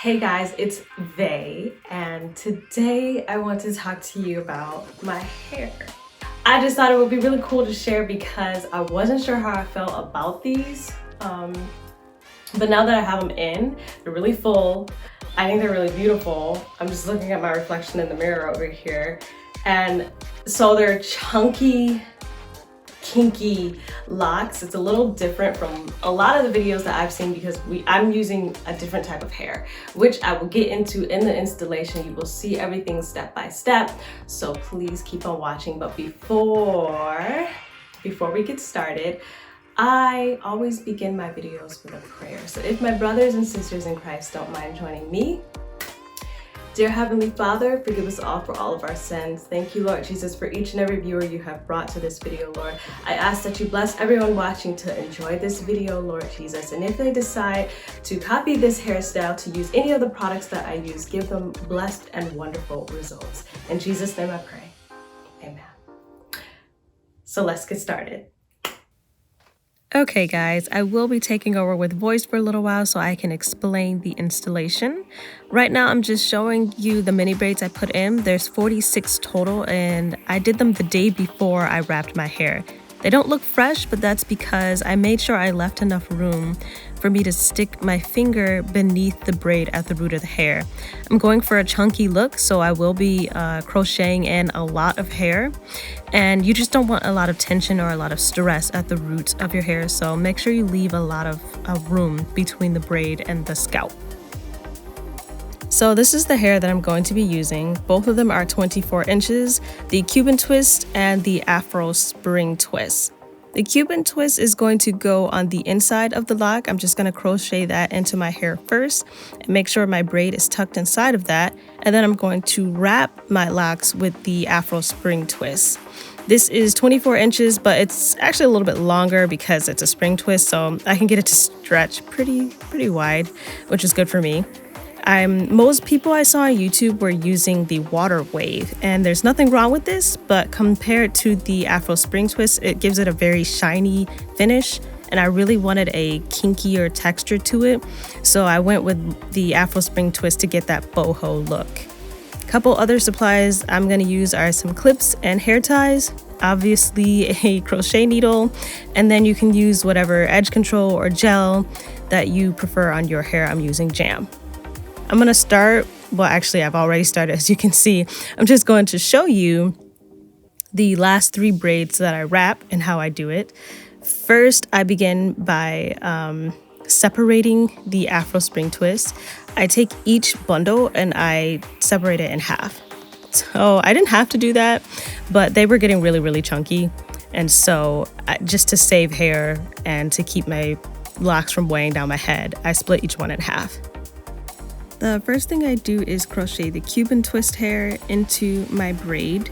Hey guys, it's Vay, and today I want to talk to you about my hair. I just thought it would be really cool to share because I wasn't sure how I felt about these, but now that I have them in, they're really full. I think they're really beautiful. I'm just looking at my reflection in the mirror over here, and so they're chunky, kinky locks. It's a little different from a lot of the videos that I've seen because I'm using a different type of hair, which I will get into in the installation. You will see everything step by step, so please keep on watching. But before we get started, I always begin my videos with a prayer. So if my brothers and sisters in Christ don't mind joining me. Dear Heavenly Father, forgive us all for all of our sins. Thank you, Lord Jesus, for each and every viewer you have brought to this video, Lord. I ask that you bless everyone watching to enjoy this video, Lord Jesus. And if they decide to copy this hairstyle, to use any of the products that I use, give them blessed and wonderful results. In Jesus' name I pray, amen. So let's get started. Okay guys, I will be taking over with voice for a little while so I can explain the installation. Right now I'm just showing you the mini braids I put in. There's 46 total and I did them the day before I wrapped my hair. They don't look fresh, but that's because I made sure I left enough room for me to stick my finger beneath the braid at the root of the hair. I'm going for a chunky look, so I will be crocheting in a lot of hair. And you just don't want a lot of tension or a lot of stress at the roots of your hair, so make sure you leave a lot of room between the braid and the scalp. So this is the hair that I'm going to be using. Both of them are 24 inches, the Cuban Twist and the Afro Twist. The Cuban Twist is going to go on the inside of the lock. I'm just going to crochet that into my hair first and make sure my braid is tucked inside of that. And then I'm going to wrap my locks with the Afro Twist. This is 24 inches, but it's actually a little bit longer because it's a spring twist, so I can get it to stretch pretty wide, which is good for me. Most people I saw on YouTube were using the water wave, and there's nothing wrong with this, but compared to the Afro Spring Twist, it gives it a very shiny finish, and I really wanted a kinkier texture to it, so I went with the Afro Spring Twist to get that boho look. A couple other supplies I'm going to use are some clips and hair ties, obviously a crochet needle, and then you can use whatever edge control or gel that you prefer on your hair. I'm using jam. I'm going to start, well actually I've already started, as you can see. I'm just going to show you the last 3 braids that I wrap and how I do it. First, I begin by separating the Afro Spring Twist. I take each bundle and I separate it in half. So I didn't have to do that, but they were getting really chunky. And so just to save hair and to keep my locks from weighing down my head, I split each one in half. The first thing I do is crochet the Cuban Twist hair into my braid.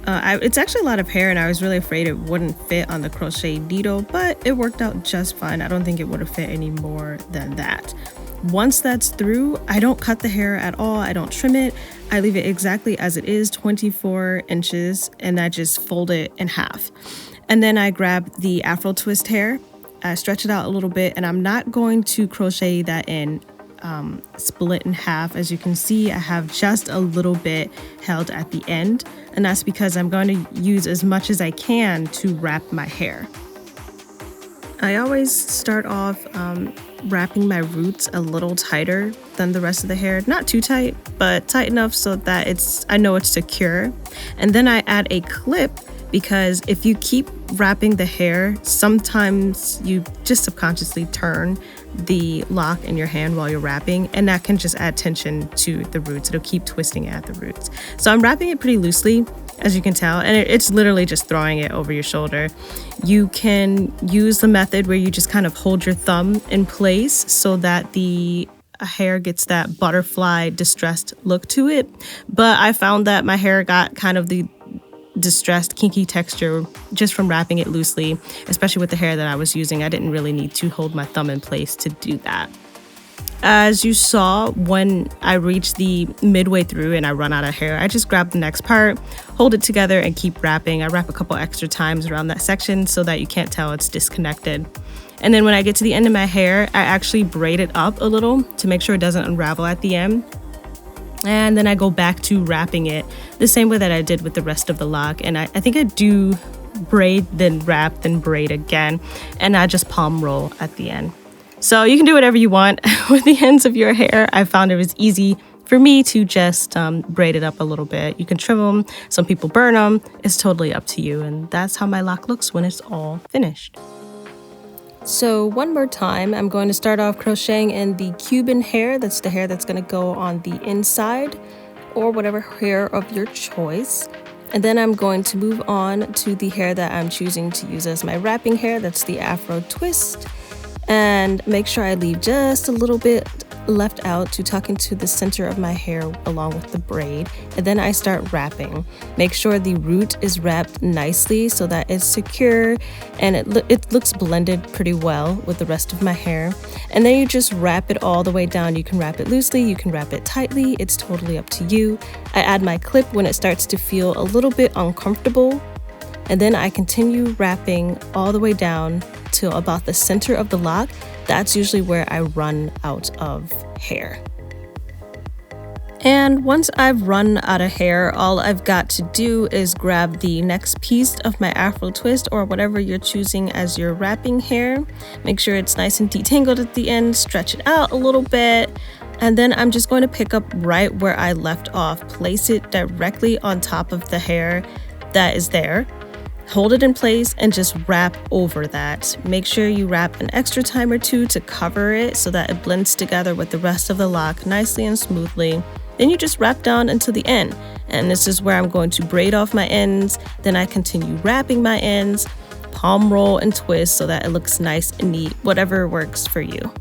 It's actually a lot of hair and I was really afraid it wouldn't fit on the crochet needle, but it worked out just fine. I don't think it would have fit any more than that. Once that's through, I don't cut the hair at all. I don't trim it. I leave it exactly as it is, 24 inches, and I just fold it in half. And then I grab the Afro Twist hair, I stretch it out a little bit, and I'm not going to crochet that in split in half. As you can see, I have just a little bit held at the end, and that's because I'm going to use as much as I can to wrap my hair. I always start off wrapping my roots a little tighter than the rest of the hair. Not too tight, but tight enough so that I know it's secure. And then I add a clip because if you keep wrapping the hair, sometimes you just subconsciously turn the lock in your hand while you're wrapping, and that can just add tension to the roots. It'll keep twisting at the roots. So I'm wrapping it pretty loosely, as you can tell, and it's literally just throwing it over your shoulder. You can use the method where you just kind of hold your thumb in place so that the hair gets that butterfly distressed look to it. But I found that my hair got kind of the distressed kinky texture just from wrapping it loosely, especially with the hair that I was using. I didn't really need to hold my thumb in place to do that. As you saw, when I reach the midway through and I run out of hair, I just grab the next part, hold it together, and keep wrapping. I wrap a couple extra times around that section so that you can't tell it's disconnected. And then when I get to the end of my hair, I actually braid it up a little to make sure it doesn't unravel at the end. And then I go back to wrapping it the same way that I did with the rest of the lock. And I think I do braid, then wrap, then braid again. And I just palm roll at the end. So you can do whatever you want with the ends of your hair. I found it was easy for me to just braid it up a little bit. You can trim them. Some people burn them. It's totally up to you. And that's how my lock looks when it's all finished. So one more time, I'm going to start off crocheting in the Cuban hair. That's the hair that's going to go on the inside or whatever hair of your choice. And then I'm going to move on to the hair that I'm choosing to use as my wrapping hair. That's the Afro Twist. And make sure I leave just a little bit left out to tuck into the center of my hair along with the braid. And then I start wrapping. Make sure the root is wrapped nicely so that it's secure and it looks blended pretty well with the rest of my hair. And then you just wrap it all the way down. You can wrap it loosely, you can wrap it tightly. It's totally up to you. I add my clip when it starts to feel a little bit uncomfortable. And then I continue wrapping all the way down to about the center of the lock. That's usually where I run out of hair. And once I've run out of hair, all I've got to do is grab the next piece of my Afro Twist or whatever you're choosing as your wrapping hair. Make sure it's nice and detangled at the end, stretch it out a little bit. And then I'm just going to pick up right where I left off, place it directly on top of the hair that is there. Hold it in place and just wrap over that. Make sure you wrap an extra time or two to cover it so that it blends together with the rest of the lock nicely and smoothly. Then you just wrap down until the end. And this is where I'm going to braid off my ends. Then I continue wrapping my ends, palm roll and twist so that it looks nice and neat, whatever works for you.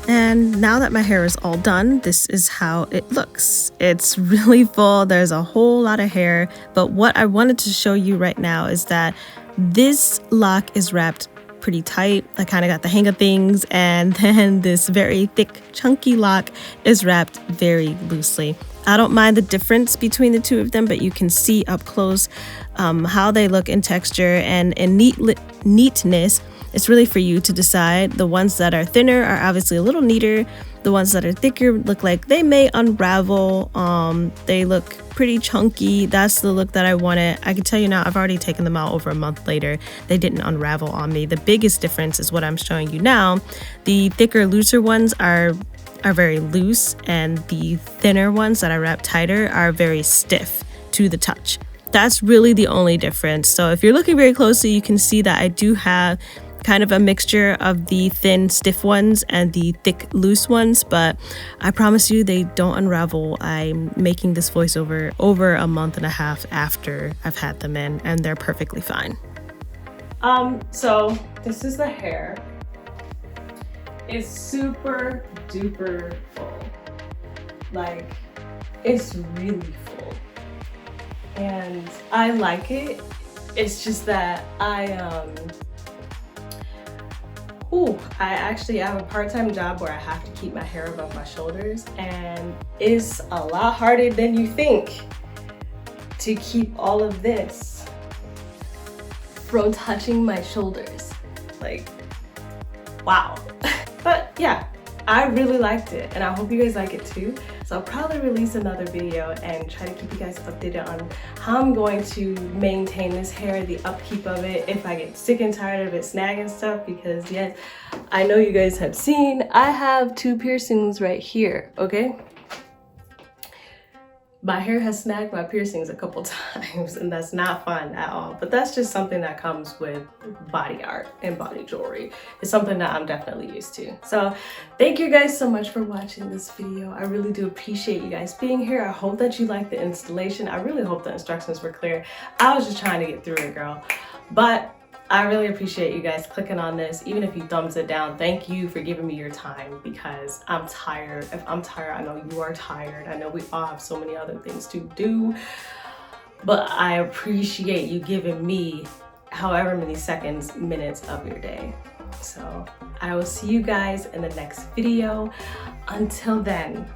And now that my hair is all done, this is how it looks. It's really full. There's a whole lot of hair. But what I wanted to show you right now is that this lock is wrapped pretty tight. I kind of got the hang of things. And then this very thick, chunky lock is wrapped very loosely. I don't mind the difference between the two of them, but you can see up close how they look in texture and in neatness. It's really for you to decide. The ones that are thinner are obviously a little neater. The ones that are thicker look like they may unravel. They look pretty chunky. That's the look that I wanted. I can tell you now, I've already taken them out over a month later. They didn't unravel on me. The biggest difference is what I'm showing you now. The thicker, looser ones are very loose, and the thinner ones that I wrap tighter are very stiff to the touch. That's really the only difference. So if you're looking very closely, you can see that I do have kind of a mixture of the thin, stiff ones and the thick, loose ones, but I promise you they don't unravel. I'm making this voiceover over a month and a half after I've had them in, and they're perfectly fine. So this is the hair. It's super duper full. Like, it's really full. And I like it. It's just that I actually have a part-time job where I have to keep my hair above my shoulders, and it's a lot harder than you think to keep all of this from touching my shoulders. Like, wow. But yeah, I really liked it, and I hope you guys like it too. So I'll probably release another video and try to keep you guys updated on how I'm going to maintain this hair, the upkeep of it, if I get sick and tired of it snagging stuff, because yes, I know you guys have seen, I have 2 piercings right here, okay? My hair has snagged my piercings a couple times, and that's not fun at all. But that's just something that comes with body art and body jewelry. It's something that I'm definitely used to. So thank you guys so much for watching this video. I really do appreciate you guys being here. I hope that you liked the installation. I really hope the instructions were clear. I was just trying to get through it, girl. But I really appreciate you guys clicking on this. Even if you thumbs it down, thank you for giving me your time, because I'm tired. If I'm tired, I know you are tired. I know we all have so many other things to do, but I appreciate you giving me however many seconds, minutes of your day. So I will see you guys in the next video. Until then,